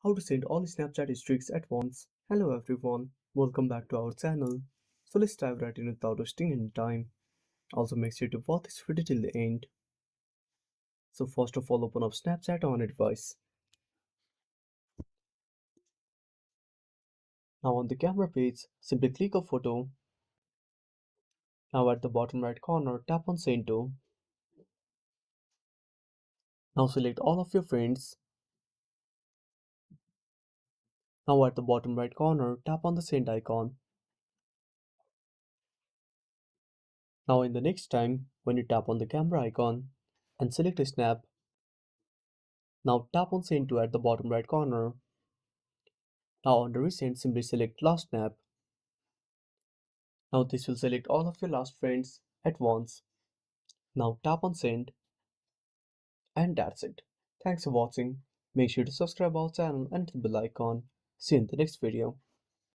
How to send all Snapchat streaks at once. Hello everyone, welcome back to our channel. So let's dive right in without wasting any time. Also make sure to watch this video till the end. So first of all, open up Snapchat on a device. Now on the camera page, simply click a photo. Now at the bottom right corner, tap on Send to. Now select all of your friends. Now at the bottom right corner, tap on the send icon. Now in the next time, when you tap on the camera icon and select a snap, now tap on send to at the bottom right corner. Now under recent, simply select last snap. Now this will select all of your last friends at once. Now tap on send and that's it. Thanks for watching. Make sure to subscribe our channel and hit the bell icon. See you in the next video.